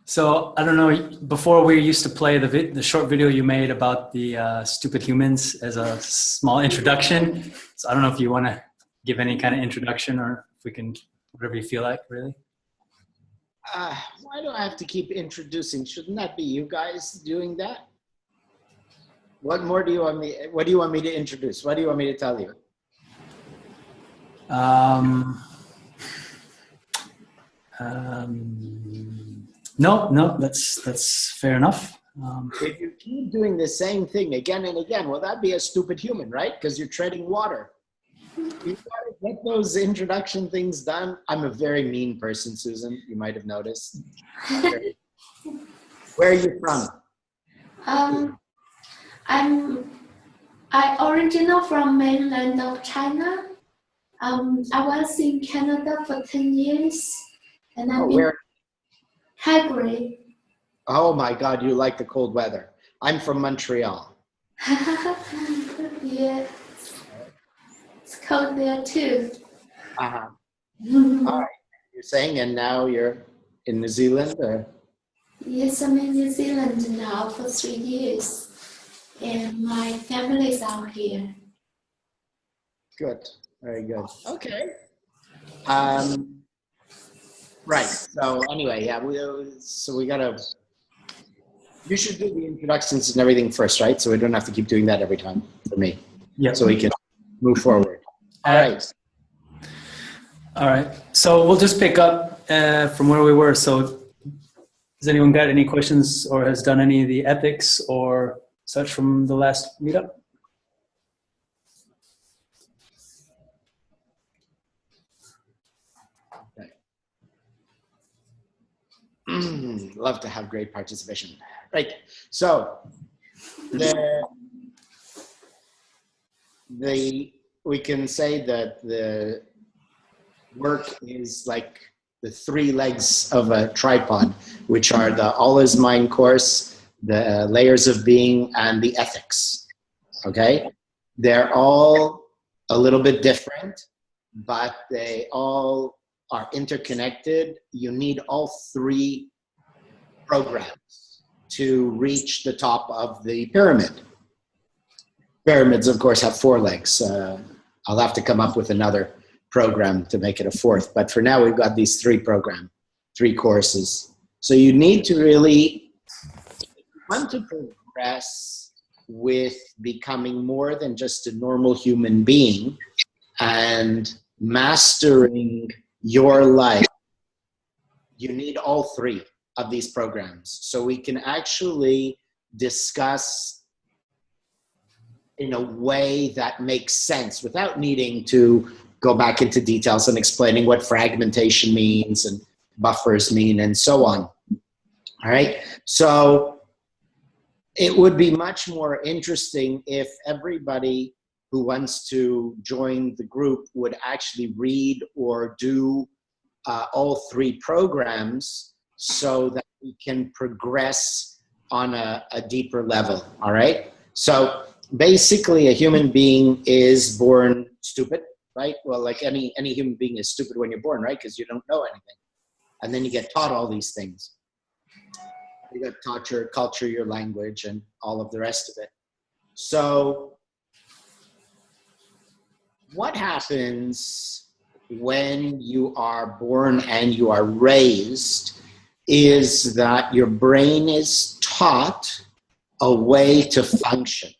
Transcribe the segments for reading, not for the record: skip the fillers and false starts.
So I don't know. Before we used to play the short video you made about the stupid humans as a small introduction. So I don't know if you want to give any kind of introduction, or if we can, whatever you feel like, really. Why do I have to keep introducing? Shouldn't that be you guys doing that? What more do you want me? What do you want me to introduce? What do you want me to tell you? No, that's fair enough. If you keep doing the same thing again and again, well, that'd be a stupid human, right? Because you're treading water. You gotta get those introduction things done. I'm a very mean person, Susan. You might have noticed. Where are you from? I original from mainland of China. I was in Canada for 10 years, and I've been Calgary. Oh my God, you like the cold weather. I'm from Montreal. Yeah, it's cold there too. All right, you're saying, and now you're in New Zealand, or? Yes, I'm in New Zealand now for 3 years, and my family is out here. Good, very good. Okay. Right. So anyway, yeah. We gotta. You should do the introductions and everything first, right? So we don't have to keep doing that every time for me. Yeah. So we can move forward. All right. All right. So we'll just pick up from where we were. So has anyone got any questions or has done any of the ethics or such from the last meetup? Okay. Love to have great participation. Right. So we can say that the work is like the 3 legs of a tripod, which are the All is Mind course, the layers of being, and the ethics. Okay? They're all a little bit different, but they all are interconnected. You need all 3 programs to reach the top of the pyramid. Pyramids, of course, have 4 legs. I'll have to come up with another program to make it a 4th. But for now, we've got these 3 programs, 3 courses. So you need to really want to progress with becoming more than just a normal human being and mastering your life. You need all 3 of these programs. So we can actually discuss in a way that makes sense without needing to go back into details and explaining what fragmentation means and buffers mean and so on. All right. So it would be much more interesting if everybody who wants to join the group would actually read or do all 3 programs so that we can progress on a deeper level. All right. So basically, a human being is born stupid, right? Well, like any human being is stupid when you're born, right? Because you don't know anything. And then you get taught all these things. You get taught your culture, your language, and all of the rest of it. So what happens when you are born and you are raised is that your brain is taught a way to function.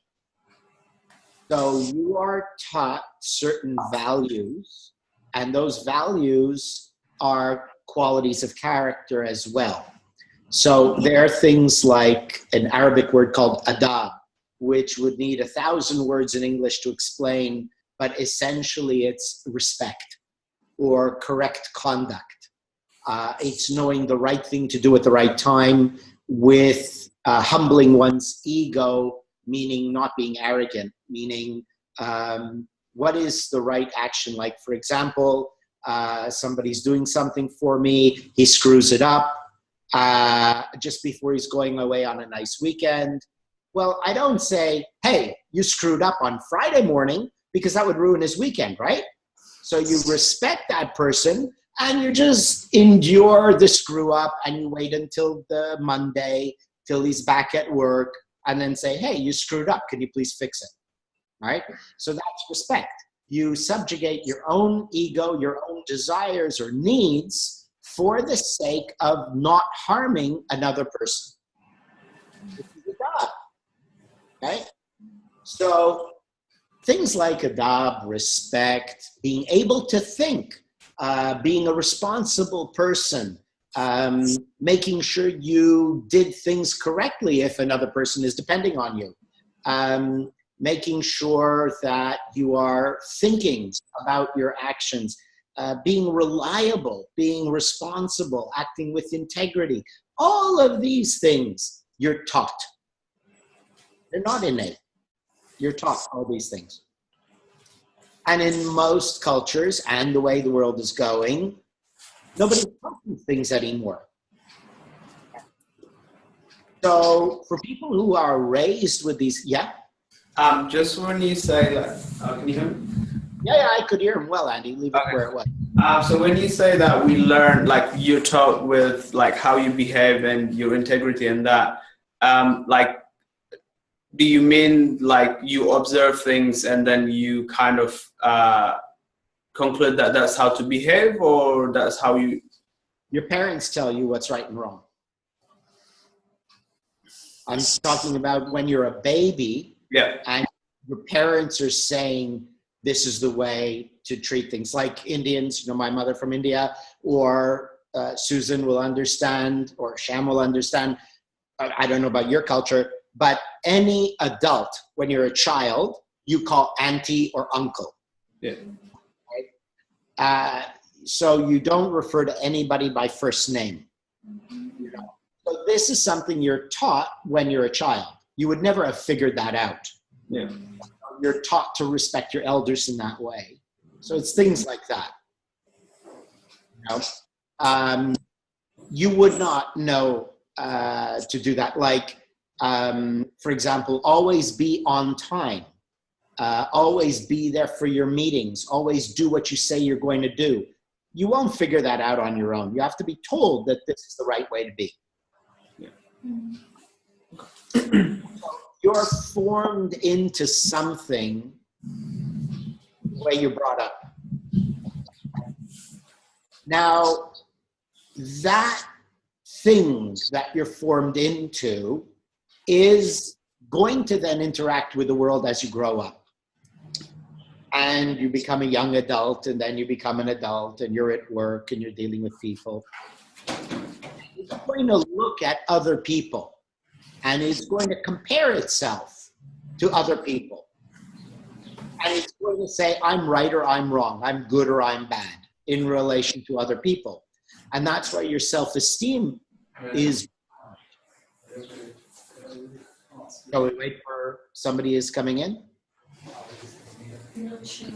So you are taught certain values, and those values are qualities of character as well. So there are things like an Arabic word called adab, which would need 1,000 words in English to explain, but essentially it's respect or correct conduct. It's knowing the right thing to do at the right time with humbling one's ego, meaning not being arrogant, meaning what is the right action? Like, for example, somebody's doing something for me, he screws it up just before he's going away on a nice weekend. Well, I don't say, hey, you screwed up on Friday morning, because that would ruin his weekend, right? So you respect that person and you just endure the screw up, and you wait until the Monday, till he's back at work, and then say, hey, you screwed up. Can you please fix it? All right? So that's respect. You subjugate your own ego, your own desires or needs for the sake of not harming another person. This is adab. Okay? So things like adab, respect, being able to think, being a responsible person, making sure you did things correctly if another person is depending on you, making sure that you are thinking about your actions, being reliable, being responsible, acting with integrity. All of these things you're taught. They're not innate. You're taught all these things. And in most cultures and the way the world is going, nobody's taught these things anymore. So for people who are raised with these, yeah? Just when you say that, can you hear me? Yeah, I could hear him well, Andy. Leave it where it was. So when you say that we learn, like you're taught with like how you behave and your integrity and that, like, do you mean like you observe things and then you kind of conclude that that's how to behave, or that's how you... Your parents tell you what's right and wrong. I'm talking about when you're a baby, yeah, and your parents are saying this is the way to treat things. Like Indians, you know, my mother from India, or Susan will understand, or Sham will understand. I don't know about your culture, but any adult, when you're a child, you call auntie or uncle. Yeah. Right? So you don't refer to anybody by first name. You know? So this is something you're taught when you're a child. You would never have figured that out. Yeah. You're taught to respect your elders in that way. So it's things like that. You know? You would not know to do that. Like, for example, always be on time. Always be there for your meetings. Always do what you say you're going to do. You won't figure that out on your own. You have to be told that this is the right way to be. Yeah. So you're formed into something the way you're brought up. Now, that thing that you're formed into is going to then interact with the world as you grow up. And you become a young adult, and then you become an adult, and you're at work, and you're dealing with people. It's going to look at other people, and it's going to compare itself to other people. And it's going to say, I'm right or I'm wrong, I'm good or I'm bad in relation to other people. And that's why your self-esteem is... Shall we wait for somebody is coming in? Not sure.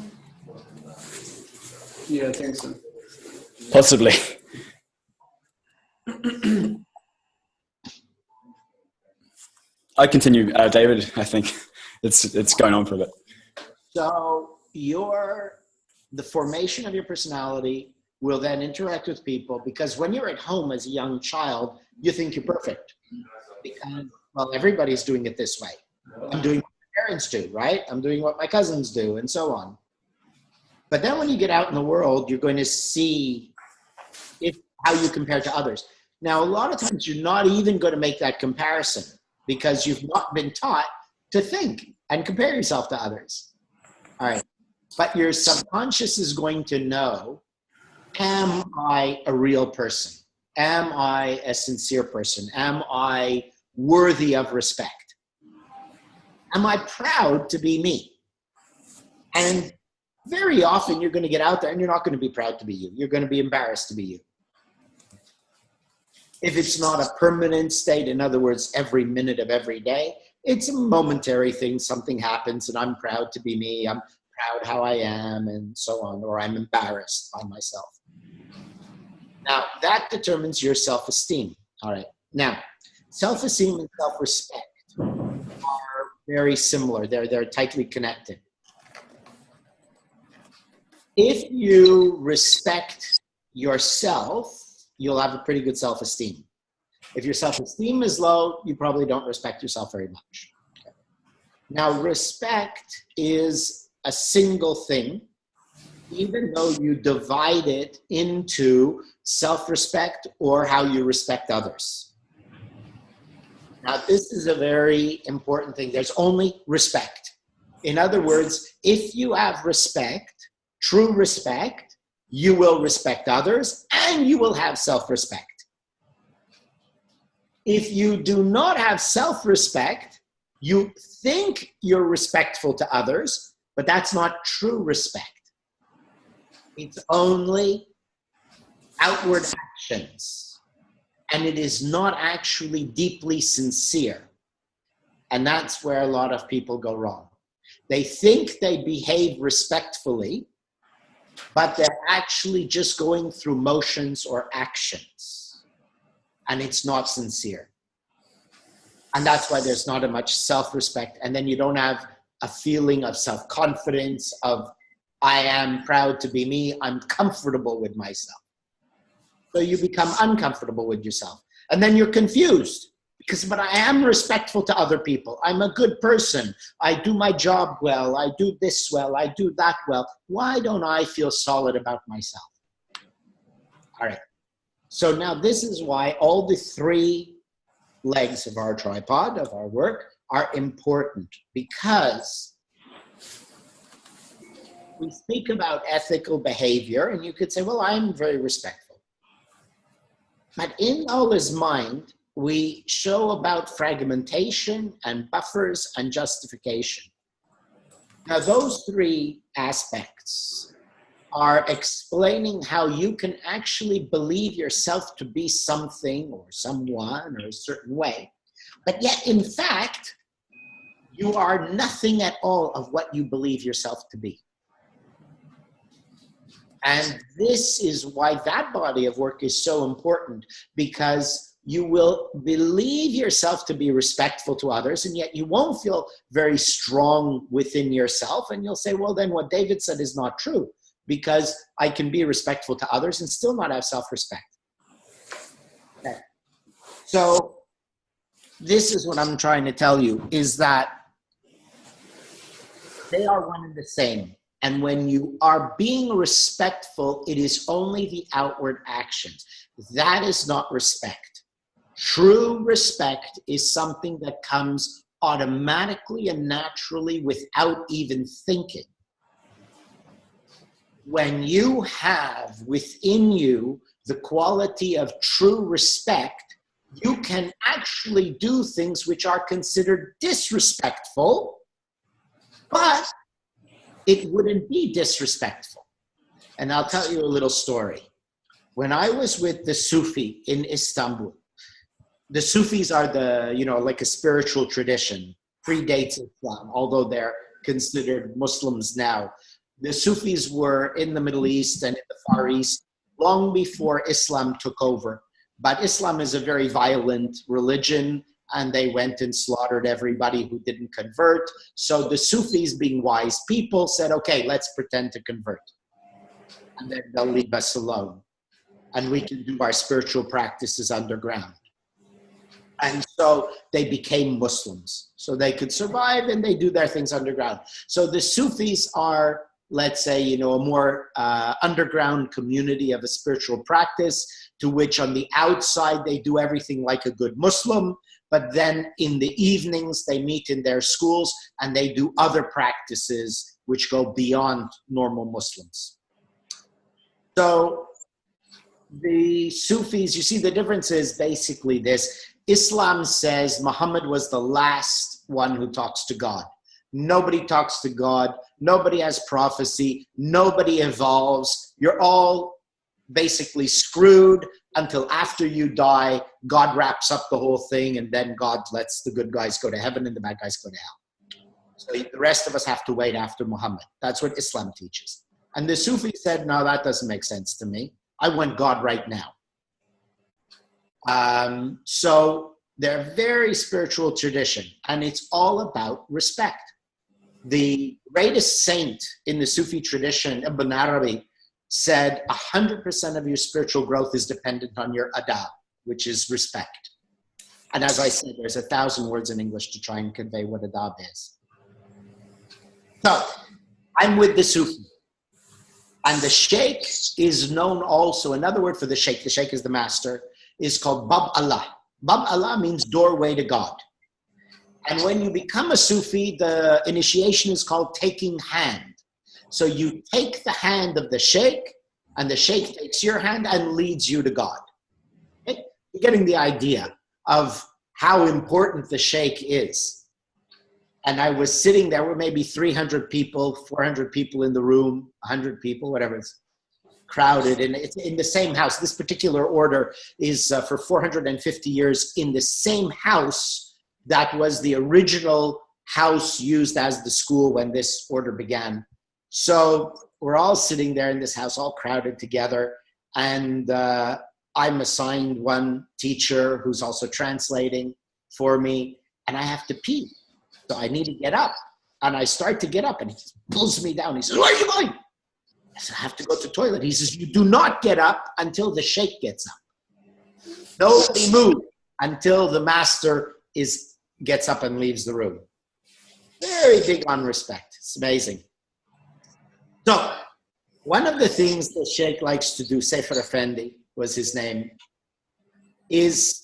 Yeah, I think so. Possibly. I continue, David. I think it's going on for a bit. So the formation of your personality will then interact with people, because when you're at home as a young child, you think you're perfect. Because, well, everybody's doing it this way. I'm doing what my parents do, right? I'm doing what my cousins do, and so on. But then when you get out in the world, you're going to see how you compare to others. Now, a lot of times you're not even going to make that comparison because you've not been taught to think and compare yourself to others. All right. But your subconscious is going to know, am I a real person? Am I a sincere person? Am I worthy of respect? Am I proud to be me? And very often you're going to get out there and you're not going to be proud to be you. You're going to be embarrassed to be you. If it's not a permanent state, in other words, every minute of every day, it's a momentary thing. Something happens and I'm proud to be me. I'm proud how I am and so on, or I'm embarrassed by myself. Now, that determines your self-esteem. All right. Now, self-esteem and self-respect are very similar. They're tightly connected. If you respect yourself, you'll have a pretty good self-esteem. If your self-esteem is low, you probably don't respect yourself very much. Okay. Now, respect is a single thing, even though you divide it into self-respect or how you respect others. Now, this is a very important thing. There's only respect. In other words, if you have respect, true respect, you will respect others and you will have self-respect. If you do not have self-respect, you think you're respectful to others, but that's not true respect. It's only outward actions, and it is not actually deeply sincere. And that's where a lot of people go wrong. They think they behave respectfully, but they're actually just going through motions or actions, and it's not sincere. And that's why there's not a much self-respect, and then you don't have a feeling of self-confidence, of I am proud to be me, I'm comfortable with myself. So you become uncomfortable with yourself. And then you're confused, but I am respectful to other people. I'm a good person. I do my job well. I do this well. I do that well. Why don't I feel solid about myself? All right. So now this is why all the three legs of our tripod, of our work, are important, because we speak about ethical behavior, and you could say, well, I'm very respectful. But in Allah's mind, we show about fragmentation and buffers and justification. Now, those three aspects are explaining how you can actually believe yourself to be something or someone or a certain way, but yet, in fact, you are nothing at all of what you believe yourself to be. And this is why that body of work is so important, because you will believe yourself to be respectful to others, and yet you won't feel very strong within yourself. And you'll say, well, then what David said is not true, because I can be respectful to others and still not have self-respect. Okay. So this is what I'm trying to tell you, is that they are one and the same. And when you are being respectful, it is only the outward actions. That is not respect. True respect is something that comes automatically and naturally without even thinking. When you have within you the quality of true respect, you can actually do things which are considered disrespectful, but it wouldn't be disrespectful. And I'll tell you a little story. When I was with the Sufi in Istanbul, the Sufis are like a spiritual tradition, predates Islam, although they're considered Muslims now. The Sufis were in the Middle East and in the Far East long before Islam took over. But Islam is a very violent religion, and they went and slaughtered everybody who didn't convert. So the Sufis, being wise people, said, okay, let's pretend to convert. And then they'll leave us alone. And we can do our spiritual practices underground. And so they became Muslims. So they could survive and they do their things underground. So the Sufis are, let's say, a more underground community of a spiritual practice, to which on the outside they do everything like a good Muslim. But then in the evenings, they meet in their schools and they do other practices which go beyond normal Muslims. So the Sufis, you see, the difference is basically this. Islam says Muhammad was the last one who talks to God. Nobody talks to God. Nobody has prophecy. Nobody evolves. You're all basically screwed until after you die. God wraps up the whole thing, and then God lets the good guys go to heaven and the bad guys go to hell. So the rest of us have to wait after Muhammad. That's what Islam teaches. And the Sufi said, no, that doesn't make sense to me. I want God right now. So they're a very spiritual tradition, and it's all about respect. The greatest saint in the Sufi tradition, Ibn Arabi, said 100% of your spiritual growth is dependent on your adab, which is respect. And as I said, there's 1,000 words in English to try and convey what adab is. So I'm with the Sufi. And the sheikh is known also, another word for the sheikh is the master, is called Bab Allah. Bab Allah means doorway to God. And when you become a Sufi, the initiation is called taking hand. So you take the hand of the sheikh, and the sheikh takes your hand and leads you to God. Okay? You're getting the idea of how important the sheikh is. And I was sitting there with maybe 300 people, 400 people in the room, 100 people, whatever, it's crowded. And it's in the same house. This particular order is for 450 years in the same house that was the original house used as the school when this order began. So we're all sitting there in this house, all crowded together. And I'm assigned one teacher who's also translating for me, and I have to pee. So I need to get up. And I start to get up, and he pulls me down. He says, "Where are you going?" I said, "I have to go to the toilet." He says, "You do not get up until the sheikh gets up. Nobody move until the master gets up and leaves the room." Very big on respect. It's amazing. So one of the things the sheikh likes to do, Sefer Effendi was his name, is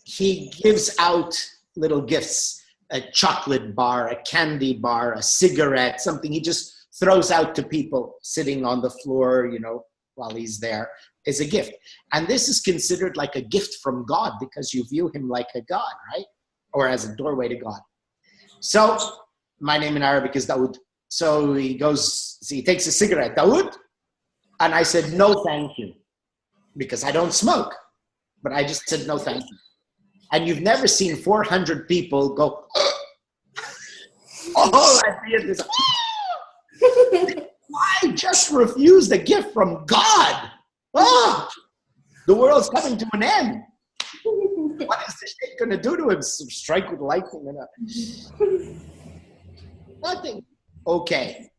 he gives out little gifts. A chocolate bar, a candy bar, a cigarette, something he just throws out to people sitting on the floor, you know, while he's there, is a gift. And this is considered like a gift from God because you view him like a God, right? Or as a doorway to God. So my name in Arabic is Dawood. So he takes a cigarette, "Dawood?" And I said, "No, thank you," because I don't smoke. But I just said, "No, thank you." And you've never seen 400 people go, all I did is, I just refused a gift from God. Oh, the world's coming to an end. What is this shit going to do to him? Strike with lightning? Nothing. Okay.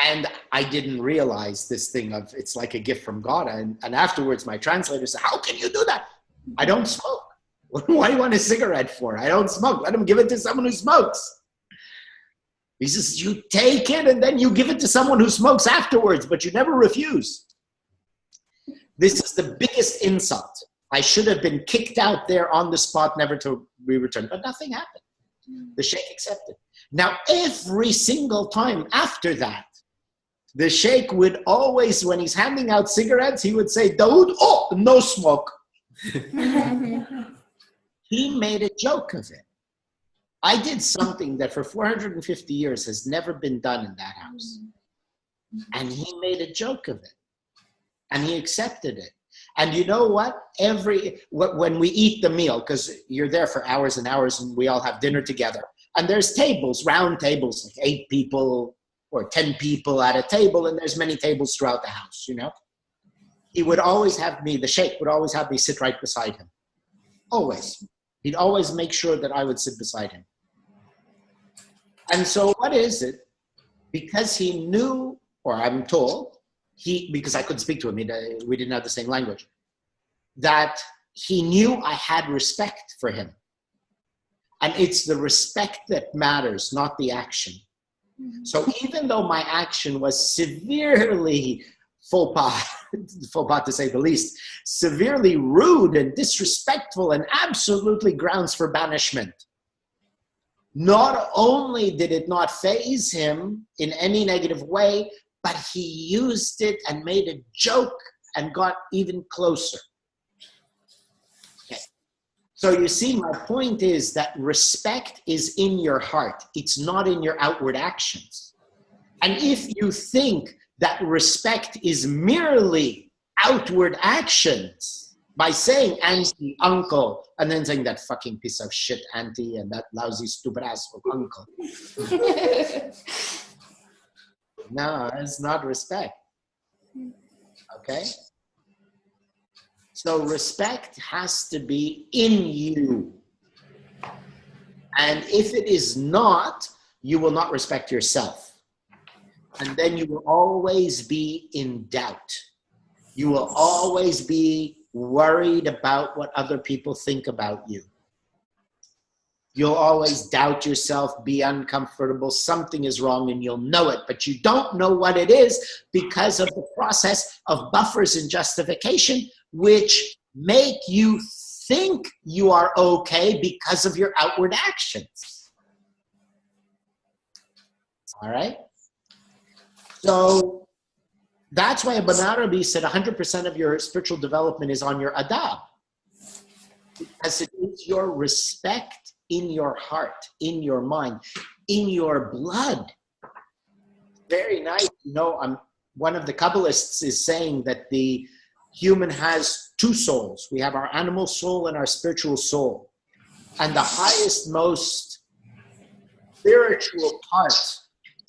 And I didn't realize this thing of it's like a gift from God. And afterwards, my translator said, "How can you do that?" "I don't smoke." "Why do you want a cigarette for? I don't smoke." "Let him give it to someone who smokes." He says, "You take it and then you give it to someone who smokes afterwards, but you never refuse." This is the biggest insult. I should have been kicked out there on the spot, never to be returned. But nothing happened. The sheikh accepted. Now, every single time after that, the sheikh would always, when he's handing out cigarettes, he would say, "Dawood, oh, no smoke." He made a joke of it. I did something that for 450 years has never been done in that house. And he made a joke of it. And he accepted it. And you know what? When we eat the meal, because you're there for hours and hours and we all have dinner together, and there's tables, round tables, like 8 people or 10 people at a table, and there's many tables throughout the house, you know? He would always have me, the sheikh would always have me sit right beside him. Always. He'd always make sure that I would sit beside him. And so what is it? Because he knew, or I'm told, because I couldn't speak to him, we didn't have the same language, that he knew I had respect for him. And it's the respect that matters, not the action. So even though my action was severely faux pas to say the least, severely rude and disrespectful and absolutely grounds for banishment, not only did it not faze him in any negative way, but he used it and made a joke and got even closer. Okay. So you see, my point is that respect is in your heart. It's not in your outward actions. And if you think that respect is merely outward actions by saying auntie, uncle, and then saying that fucking piece of shit auntie and that lousy stupid asshole uncle. No, it's not respect. Okay? So respect has to be in you. And if it is not, you will not respect yourself. And then you will always be in doubt. You will always be worried about what other people think about you. You'll always doubt yourself, be uncomfortable, something is wrong and you'll know it, but you don't know what it is because of the process of buffers and justification, which make you think you are okay because of your outward actions. All right? So that's why Ibn Arabi said 100% of your spiritual development is on your adab. Because it is your respect in your heart, in your mind, in your blood. Very nice. You know, one of the Kabbalists is saying that the human has two souls. We have our animal soul and our spiritual soul. And the highest, most spiritual part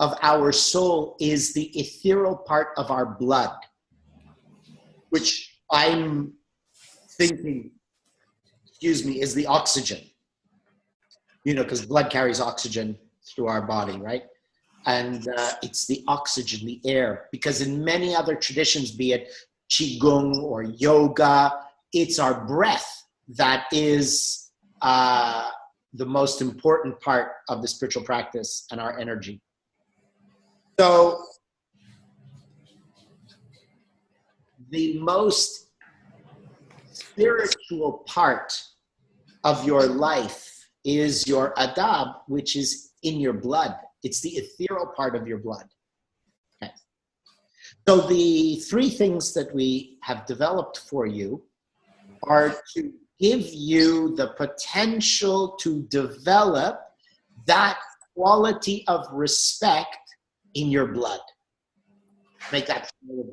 of our soul is the ethereal part of our blood, which I'm thinking, is the oxygen. You know, because blood carries oxygen through our body, right? And it's the oxygen, the air. Because in many other traditions, be it Qigong or yoga, it's our breath that is the most important part of the spiritual practice and our energy. So the most spiritual part of your life is your adab, which is in your blood. It's the ethereal part of your blood. Okay. So the three things that we have developed for you are to give you the potential to develop that quality of respect in your blood. Make that clear.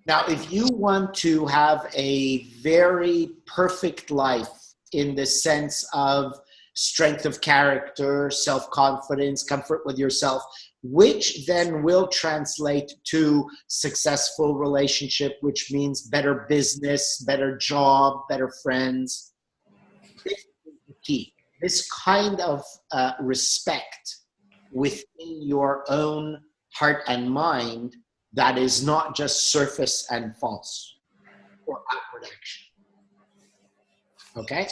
Now, if you want to have a very perfect life in the sense of strength of character, self-confidence, comfort with yourself, which then will translate to successful relationship, which means better business, better job, better friends. This is the key. This kind of respect within your own heart and mind that is not just surface and false or outward action. Okay?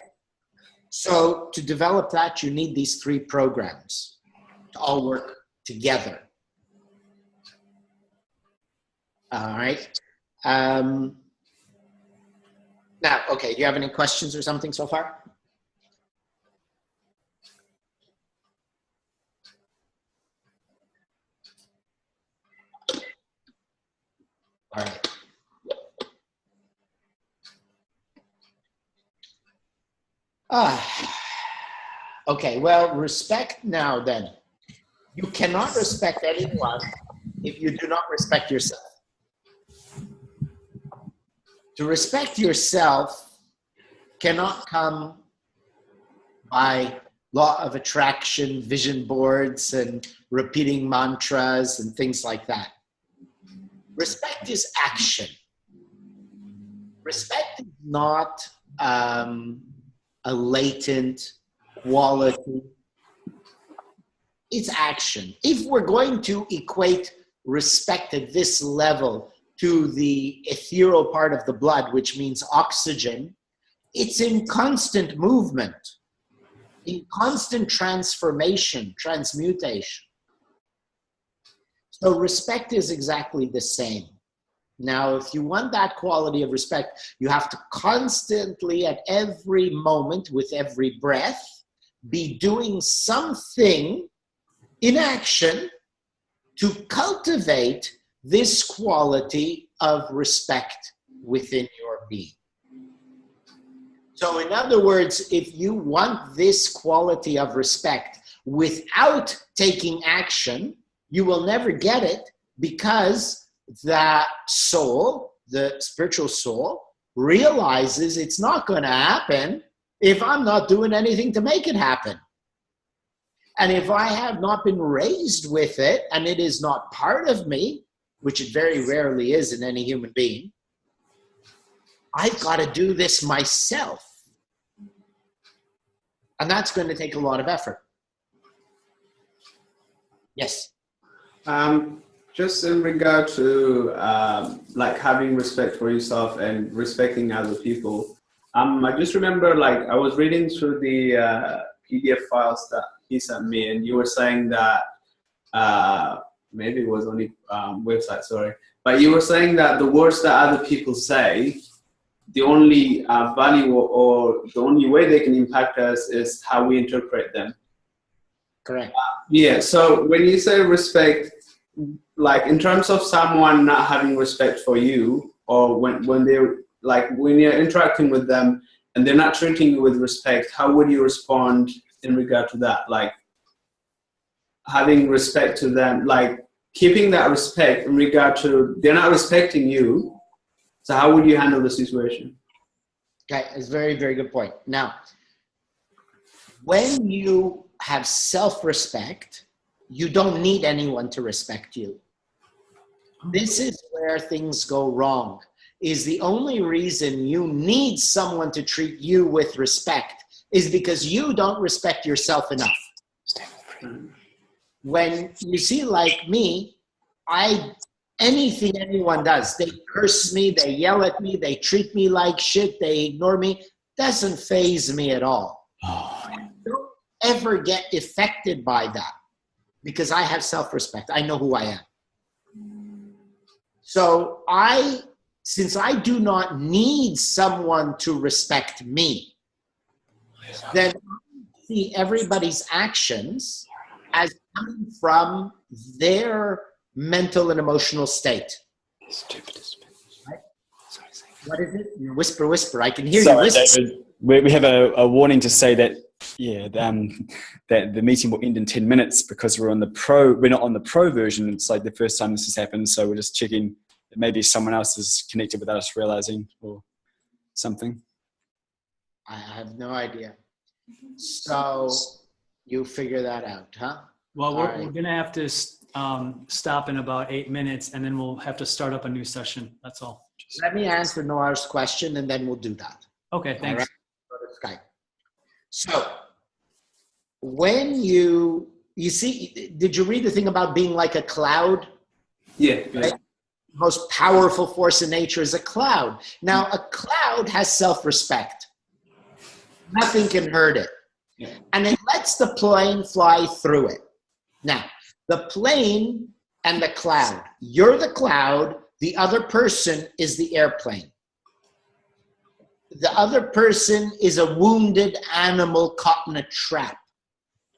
So to develop that, you need these three programs to all work together. All right. Now, okay, do you have any questions or something so far? All right. Okay, well, respect now then. You cannot respect anyone if you do not respect yourself. To respect yourself cannot come by law of attraction, vision boards, and repeating mantras and things like that. Respect is action. Respect is not a latent quality. It's action. If we're going to equate respect at this level to the ethereal part of the blood, which means oxygen, it's in constant movement, in constant transformation, transmutation. So respect is exactly the same. Now, if you want that quality of respect, you have to constantly, at every moment, with every breath, be doing something in action to cultivate this quality of respect within your being. So in other words, if you want this quality of respect without taking action, you will never get it, because that soul, the spiritual soul, realizes it's not going to happen if I'm not doing anything to make it happen. And if I have not been raised with it and it is not part of me, which it very rarely is in any human being, I've got to do this myself. And that's going to take a lot of effort. Yes. Just in regard to like having respect for yourself and respecting other people, I just remember like I was reading through the PDF files that he sent me, and you were saying that maybe it was on the website, sorry, but you were saying that the words that other people say, the only value or the only way they can impact us is how we interpret them. Correct. Yeah. So when you say respect, like in terms of someone not having respect for you, or when they're like when you're interacting with them and they're not treating you with respect, how would you respond in regard to that? Like having respect to them, like keeping that respect in regard to they're not respecting you. So how would you handle the situation? Okay, it's a very, very good point. Now, when you have self-respect, you don't need anyone to respect you. This is where things go wrong, is the only reason you need someone to treat you with respect is because you don't respect yourself enough. When you see like me, anything anyone does, they curse me, they yell at me, they treat me like shit, they ignore me, doesn't faze me at all. I don't ever get affected by that because I have self-respect. I know who I am. So since I do not need someone to respect me, then I see everybody's actions as coming from their mental and emotional state. Right? What is it? You whisper, whisper. I can hear you whisper. David, we have a warning to say that that the meeting will end in 10 minutes because we're not on the pro version. It's like the first time this has happened, so we're just checking that maybe someone else is connected without us realizing or something. I have no idea. So you figure that out, huh? Well, we're going to have to stop in about 8 minutes, and then we'll have to start up a new session. That's all. Let me answer Noir's question, and then we'll do that. Okay, thanks. All right. So when you see, did you read the thing about being like a cloud? Yeah. Right? The most powerful force in nature is a cloud. Now, a cloud has self-respect. Nothing can hurt it. Yeah. And it lets the plane fly through it. Now, the plane and the cloud. You're the cloud. The other person is the airplane. The other person is a wounded animal caught in a trap.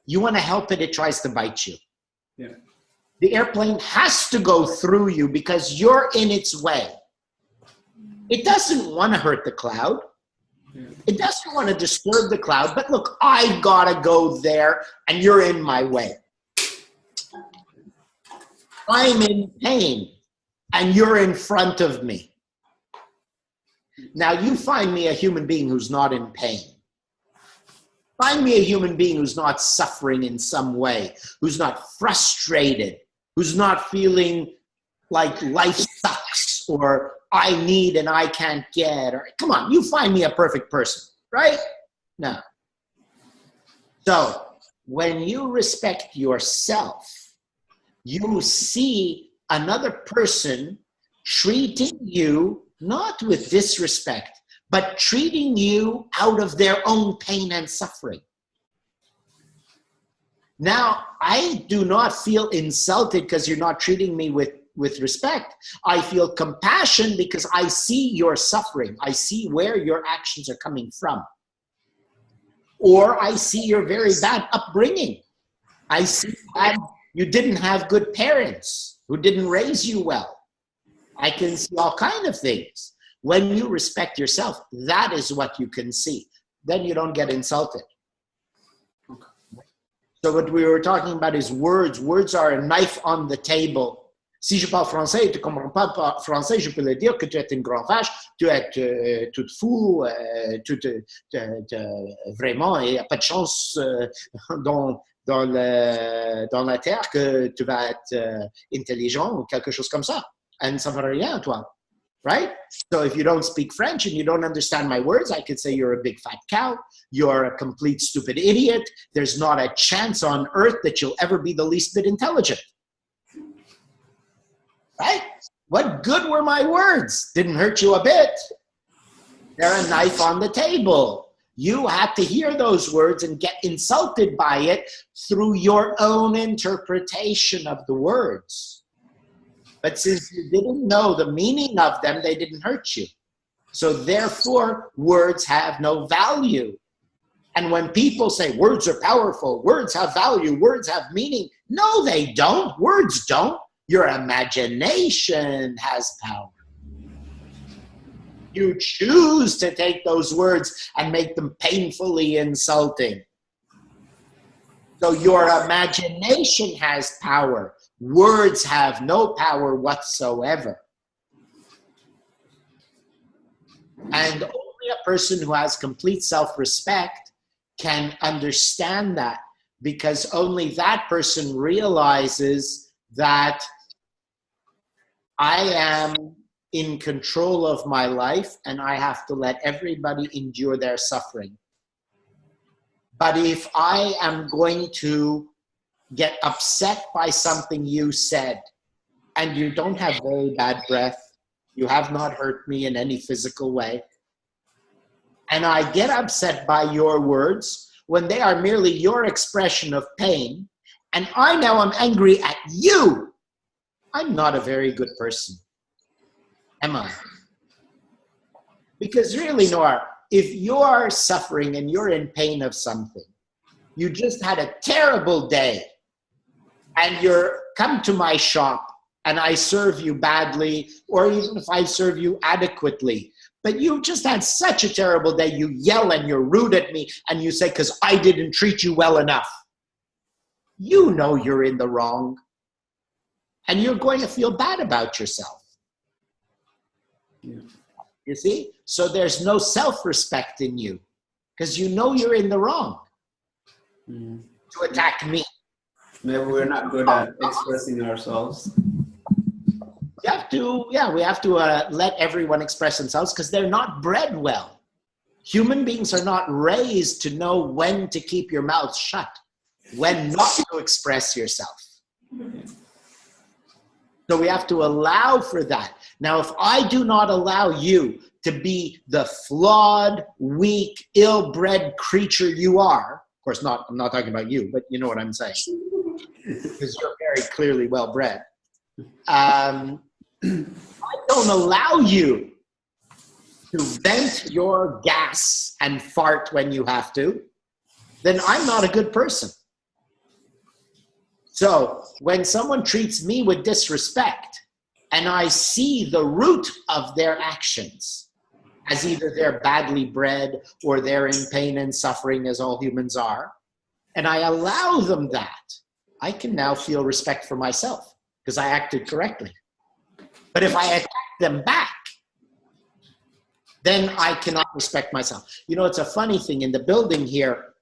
You want to help it, it tries to bite you. Yeah. The airplane has to go through you because you're in its way. It doesn't want to hurt the cloud. Yeah. It doesn't want to disturb the cloud, but look, I've got to go there and you're in my way. I'm in pain and you're in front of me. Now you find me a human being who's not in pain. Find me a human being who's not suffering in some way, who's not frustrated, who's not feeling like life sucks or I need and I can't get, or come on, you find me a perfect person, right? No. So when you respect yourself, you see another person treating you not with disrespect, but treating you out of their own pain and suffering. Now, I do not feel insulted because you're not treating me with respect. I feel compassion because I see your suffering. I see where your actions are coming from. Or I see your very bad upbringing. I see that you didn't have good parents who didn't raise you well. I can see all kinds of things. When you respect yourself, that is what you can see. Then you don't get insulted. Okay. So what we were talking about is words. Words are a knife on the table. Si je parle français et tu ne comprends pas français, je peux le dire que tu es une grande vache, tu es toute fou, vraiment, il n'y a pas de chance dans la terre que tu vas être intelligent ou quelque chose comme ça. And ça ne veut rien, toi. Right? So if you don't speak French and you don't understand my words, I could say you're a big fat cow, you're a complete stupid idiot, there's not a chance on earth that you'll ever be the least bit intelligent. right? What good were my words? Didn't hurt you a bit. They're a knife on the table. You had to hear those words and get insulted by it through your own interpretation of the words. But since you didn't know the meaning of them, they didn't hurt you. So therefore, words have no value. And when people say words are powerful, words have value, words have meaning, no, they don't. Words don't. Your imagination has power. You choose to take those words and make them painfully insulting. So your imagination has power. Words have no power whatsoever. And only a person who has complete self-respect can understand that, because only that person realizes that I am in control of my life and I have to let everybody endure their suffering. But if I am going to get upset by something you said, and you don't have very bad breath, you have not hurt me in any physical way, and I get upset by your words when they are merely your expression of pain, and I now am angry at you, I'm not a very good person. Am I? Because really, Nora, if you're suffering and you're in pain of something, you just had a terrible day, and you're come to my shop and I serve you badly, or even if I serve you adequately, but you've just had such a terrible day, you yell and you're rude at me and you say, because I didn't treat you well enough. You know you're in the wrong, and you're going to feel bad about yourself. Yeah. You see? So there's no self-respect in you, because you know you're in the wrong to attack me. Maybe we're not good at expressing ourselves. You have to, we have to let everyone express themselves, because they're not bred well. Human beings are not raised to know when to keep your mouth shut, when not to express yourself. So we have to allow for that. Now, if I do not allow you to be the flawed, weak, ill-bred creature you are, of course, I'm not talking about you, but you know what I'm saying, because you're very clearly well-bred. I don't allow you to vent your gas and fart when you have to, then I'm not a good person. So when someone treats me with disrespect and I see the root of their actions as either they're badly bred or they're in pain and suffering, as all humans are, and I allow them that, I can now feel respect for myself because I acted correctly. But if I attack them back, then I cannot respect myself. You know, it's a funny thing in the building here.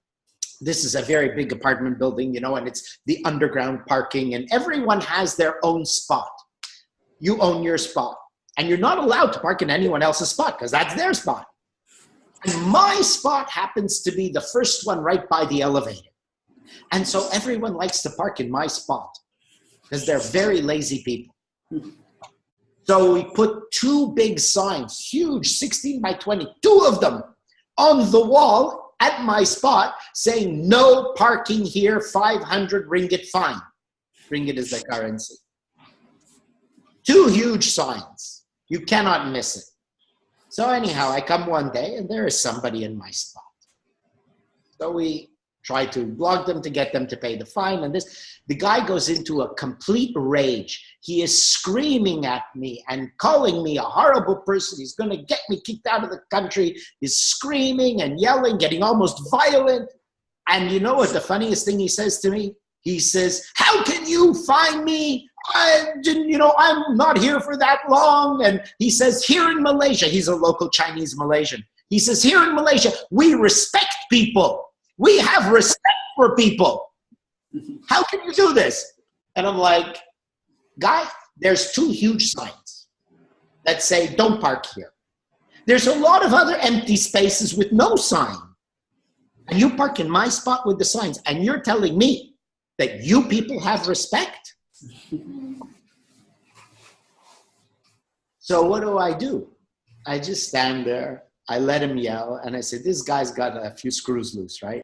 This is a very big apartment building, you know, and it's the underground parking, and everyone has their own spot. You own your spot, and you're not allowed to park in anyone else's spot because that's their spot. And my spot happens to be the first one right by the elevator. And so everyone likes to park in my spot because they're very lazy people. So we put two big signs, huge, 16 by 20, two of them on the wall at my spot saying, no parking here, 500 ringgit fine. Ringgit is the currency. Two huge signs. You cannot miss it. So anyhow, I come one day and there is somebody in my spot. So we try to blog them to get them to pay the fine, and the guy goes into a complete rage. He is screaming at me and calling me a horrible person. He's going to get me kicked out of the country. He's screaming and yelling, getting almost violent. And you know what the funniest thing he says to me? He says, how can you fine me? I'm not here for that long. And he says, here in Malaysia, he's a local Chinese Malaysian. He says, here in Malaysia, we respect people. We have respect for people. How can you do this? And I'm like, guy, there's two huge signs that say, don't park here. There's a lot of other empty spaces with no sign. And you park in my spot with the signs, and you're telling me that you people have respect? So what do? I just stand there. I let him yell, and I said, "This guy's got a few screws loose, right?"